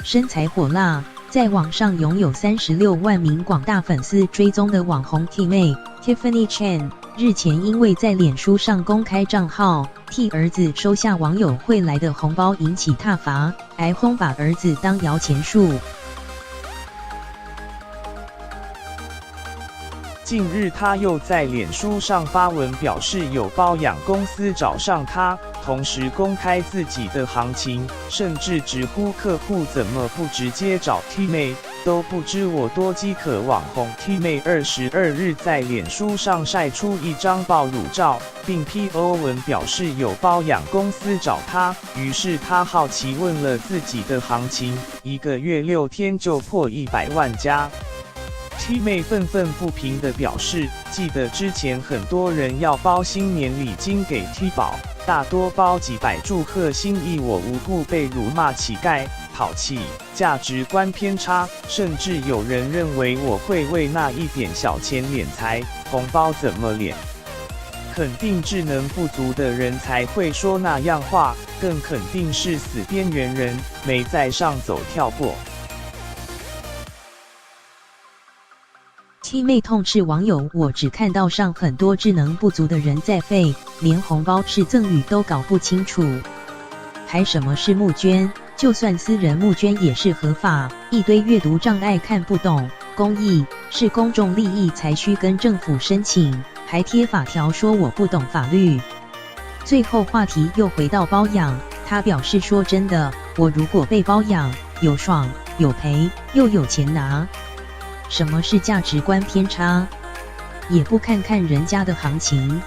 身材火辣，在网上拥有36万名广大粉丝追踪的网红 T 妹 Tiffany Chen， 日前因为在脸书上公开账号替儿子收下网友汇来的红包引起挞伐，挨轰把儿子当摇钱树。近日，他又在脸书上发文表示有包养公司找上他，同时公开自己的行情，甚至直呼客户怎么不直接找 T 妹，都不知我多饥渴。网红 T 妹22日在脸书上晒出一张爆乳照，并 PO 文表示有包养公司找他，于是他好奇问了自己的行情，1个月6天就破100万加。T 妹愤愤不平地表示，记得之前很多人要包新年礼金给 T 宝，大多包几百祝贺心意，我无故被辱骂乞丐、讨气，价值观偏差，甚至有人认为我会为那一点小钱敛财，红包怎么敛？肯定智能不足的人才会说那样话，更肯定是死边缘人，没在上走跳过。T 妹痛斥网友，我只看到上很多智能不足的人在废，连红包是赠与都搞不清楚，还什么是募捐？就算私人募捐也是合法，一堆阅读障碍看不懂，公益是公众利益才需跟政府申请，还贴法条说我不懂法律。最后话题又回到包养，他表示说真的，我如果被包养，有爽有赔又有钱拿。什么是价值观偏差？也不看看人家的行情。